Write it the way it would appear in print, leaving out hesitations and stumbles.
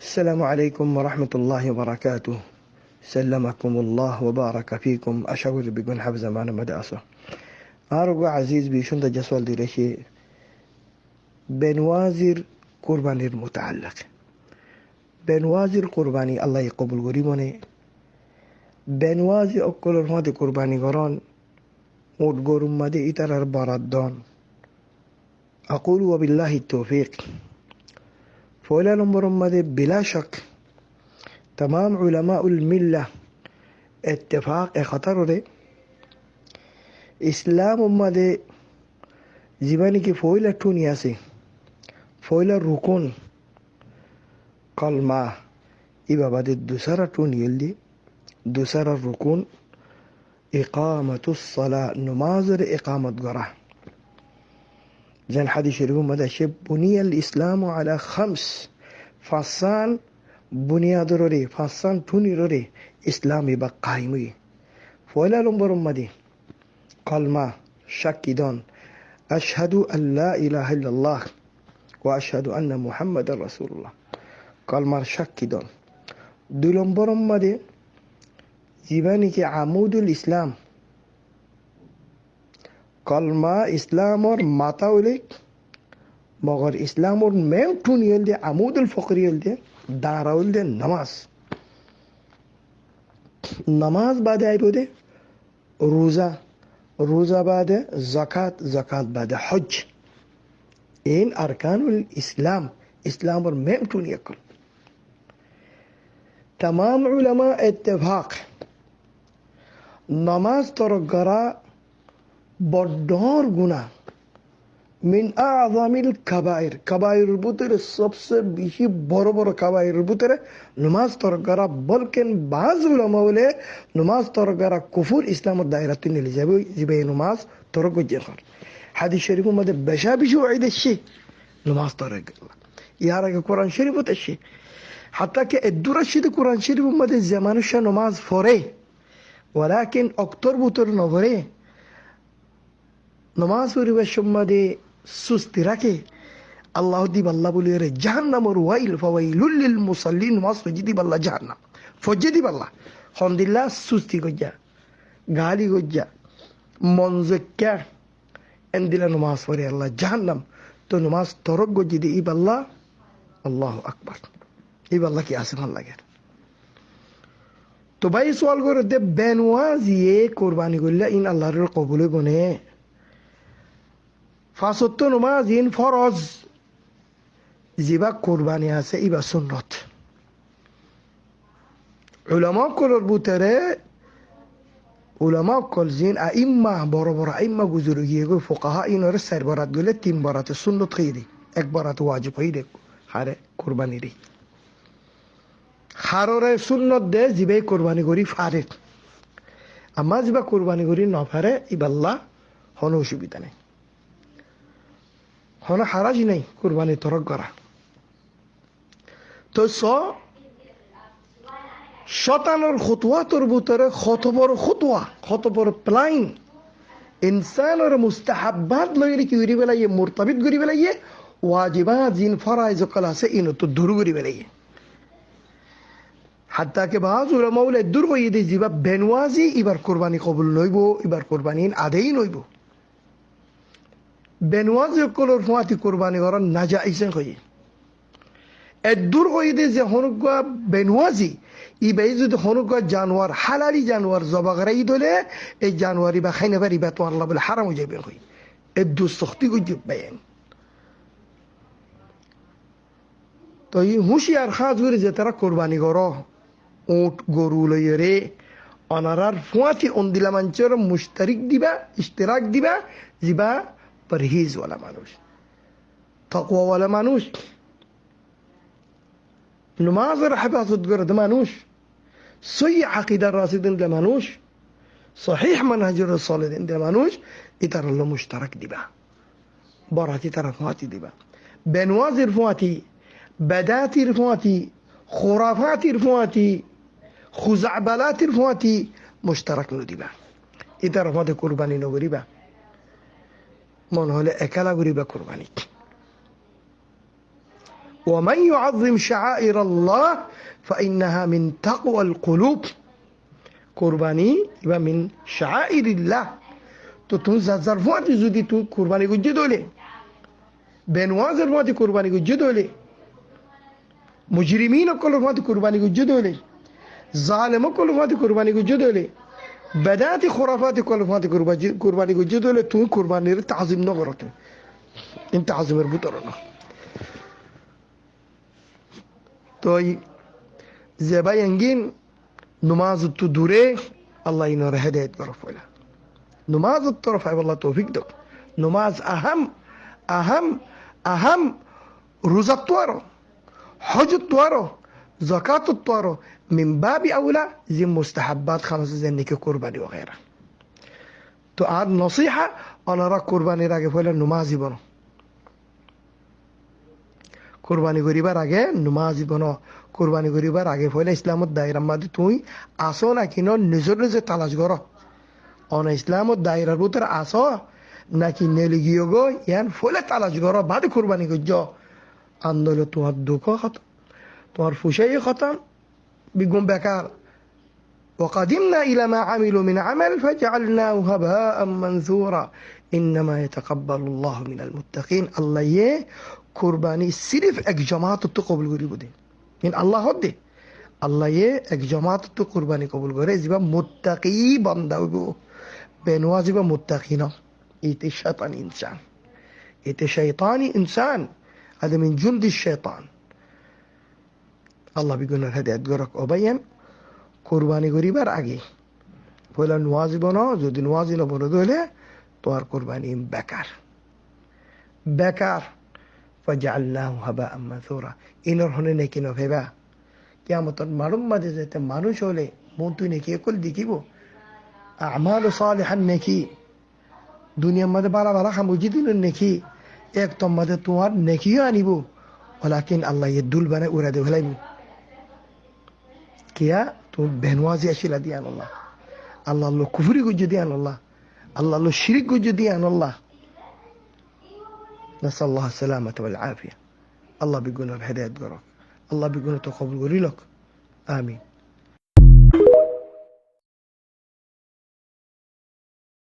السلام عليكم ورحمة الله وبركاته. سلمكم الله وبارك فيكم. أشعر بكم حفظ معنا مدرسة. أرجو عزيز بيشون تجسول ديرشي بنوازر قرباني المتعلق بنوازر قرباني الله يقبل قريبوني بنوازر أكل الماضي قرباني قران وتقولون مدي إتر بردان. أقول وبالله التوفيق. فولا نمبر مدي بلا شك تمام علماء الملة اتفاق خطر ده إسلام مدي زباني كي فولا تونياسي فولا الركون قال ما إبا بعد الدسارة تونيل دي دسارة الركون إقامة الصلاة نمازر إقامة قراه زين حديث شريف مدى شب بني الإسلام على 5 فصان بنياد روري فصان توني روري إسلامي بقايمي فولا لنبر مدي قال ما شكدون أشهد أن لا إله إلا الله وأشهد أن محمد رسول الله. قال ما شكدون دولنبر مدي زباني كي عمود الإسلام قال ما إسلامور ماتاولك مغر إسلامور ميمتون يلدي عمود الفقر يلدي دارا يلدي نماز بعد أي بودي روزة بعد زكاة بعد حج. إن أركان الإسلام إسلامور ميمتون يكل تمام علماء اتفاق نماز ترقرا بردار गुनाह من أعظم الكبائر كبائر البطر सबसे बेশি বড় বড় كبائر البطر نماز ترقرا بلکن بعض علماء বলে نماز ترقرا كفر إسلام الدائرة اللي زي نماز ترقو جنخر حديث شريف مده بشا بشو عيد الشيء نماز ترقرا يارك قرآن شريف الشيء حتى كالدور الشيء قرآن شريف مده زمان الشيء نماز فوري ولكن أكتر بطر نظري نماز পরিবেশ সম্বন্ধে সুস্থি রাখে আল্লাহ দিব আল্লাহ বলে রে জাহান্নামের ওয়াইল ফাওয়াইলুল লিল মুসাল্লিন নামাজ ফজিদি আল্লাহ জাহান্নাম ফজিদি আল্লাহ হামদুলিল্লাহ সুস্থি গজ্জা গালি গজ্জা মনজক্কা এন্দিলা নামাজ পড়ে আল্লাহ জাহান্নাম তো নামাজ তরক গজ্জি ইব আল্লাহ আল্লাহু আকবার ইব আল্লাহ কি আসমান লাগে তো ভাই সওয়াল করে দে বেনওয়াজিয়ে কুরবানি করলে ইন আল্লাহর কবুল বনে ফাসত্ত নমাজ ইন ফরজ জিবা কুরবানি আছে ইবা সুন্নত উলামা কলর বুতরে উলামা কল জিন আইম্মা বড় বড় আইম্মা গুজুর গিয়ে গো ফুকাহা ইনর চার বারাত গলে 3 বারাত সুন্নত খাইদি এক বারাত ওয়াজিব হইদে হারে কুরবানি রে হাররে সুন্নত দে জিবে কুরবানি করি ফারে আমা জিবা কুরবানি করি না ফারে ইবাল্লাহ হনো অসুবিধা নাই হনা হারাজ নাই কুরবানি তরক করা তো শতানোর খুতওয়া তোর ভিতরে কত বড় প্লাইন ইনসানের মুস্তাহাব্বাত লইরে কি করি বেলাইয়ে মুরতাবিত করি বেলাইয়ে ওয়াজিবাত জিন ফরাইজ কল আছে ইন তো দূর করি বেলাইয়ে হাত্তা কে বাজ উলামা বলে দূর হইয়ে দি জিবা বেনওয়াজি এবার কুরবানি কবুল নইব এবার কুরবানি আদেই নইব বেনওয়াজি কলর ফাতি কুরবানি করা নাজাইজ হই এদুর হইদে যে হনুকা বেনওয়াজি ইবাই যদি হনুকা জানোয়ার হালালি জানোয়ার জবা করাই দলে এই জানোয়ারি বা খাইনা পারি বা তো আল্লাহ বলে হারাম হয়ে যাবে হই এদু সখতি কই বেন তো এই হুঁশিয়ার খাস করে যে তারা কুরবানি করো উট গরু লইরে অনারার ফুয়াতি অন্দিলা মঞ্চের মুশতারিক দিবা ইশতেরাক দিবা জিবা পরহেজ ওয়ালা মানুষ তাকওয়া ওয়ালা মানুষ নমাজের হেফাজত করে মানুষ সহি আকীদার রাসিদিন দে মানুষ সহিহ মানহাজুর সালিহিন দে মানুষ ইতার আল্লাহ মুশতারাক দিবা বরাতি তারা ফুয়াতি দিবা বেনওয়াজির ফুয়াতি বেদাতির ফুয়াতি খুরাফাতির ফুয়াতি খুজাবালাতির ফুয়াতি মুশতারাক নদিবা ইতার মধ্যে কুরবানি নগরিবা মন হলে একালা করিবা কুরবানি ومن يعظم شعائر الله فإنها من تقوى القلوب কুরবানি ইবা মিন শাআইরিল্লাহ তো তুমি যার ফুয়াতি যদি তুই কুরবানি গুজে দলে বেনওয়াজের ফুয়াতি কুরবানি গুজে দলে মুজরিমিন কল ফুয়াতি কুরবানি গুজে দলে জালেম কল ফুয়াতি কুরবানি গুজে দলে বেদাতি খুরাফাতি কল ফুয়াতি কুরবানি গুজে দলে তুই কুরবানির তাজিম ন করতে ইন তাজিমের ভিতর না তো যে ভাই এঙ্গিন نماز التدوري الله ينور هداية برفولا نماز الطرف والله توفيق دك نماز أهم روزة الطوارو حج الطوارو زكاة الطوارو من باب أولى زي مستحبات خمس زي نكي قرباني وغيرها تو عاد نصيحة أنا راك قرباني راجع فولا نمازي بنو قرباني غريبة راجع نمازي بنو কুরবানি করিবার আগে ফলে ইসলামত দায়রার মধ্যে তুই আসো না কিনো নিজের নিজে তালাশ করো অন ইসলামত দায়রার ভিতরে আসো নাকি নেলি গিয়ে গো ইয়ান ফলে তালাশ করো বাদে কুরবানি করছ আন্দোলন তোমার দুঃখ খতম তোমার ফুসাই খতম বিগুম বেকার وقدمنا إلى ما عملوا من عمل فجعلناه هباء منثورا إنما يتقبل الله من المتقين الله يه কুরবানি সির্ফ এক জামাত তো কবুল করিব দে আল্লাহ হদে আল্লাহ এক জমাত তো কুরবানি কবুল করে যা মুত্তাকি বান্দা হইব বেনওয়া যা মুত্তাকি না এতে শয়তানি ইনসান এতে শয়তানি ইনসান هذا من جند الشيطان আল্লাহ বিগুনার হেদায়েত গরক অবায়ান কুরবানি করিবার আগে বলা নওয়াজিব না যদি নওয়াজি না বলে দলে তো আর কুরবানি বেকার فجعلناه هباء منثورا ইনর হনে নেকি ন ভেবা কিয়ামতত মারুম মাঝে যেতে মানুষ হলে মন তুই নেকি কল দেখিব আমাল সালিহান নেকি দুনিয়ার মধ্যে বালা বালা খামুজি দিল নেকি এক তোর মধ্যে তোমার নেকিও আনিব ওলাকিন আল্লাহ ইয়ে দুল বানায় উড়া দে ফেলাইব কিয়া তুমি বেনওয়াজি আসিলা দিয়ে আল্লাহ আল্লাহ আল্লাহ কুফরি গুজে দিয়ে আল্লাহ আল্লাহ আল্লাহ শিরিক গুজে দিয়ে আল্লাহ نسأل الله السلامة والعافية الله بيقولنا بهداية قرار الله بيقولنا تقبل قريلك آمين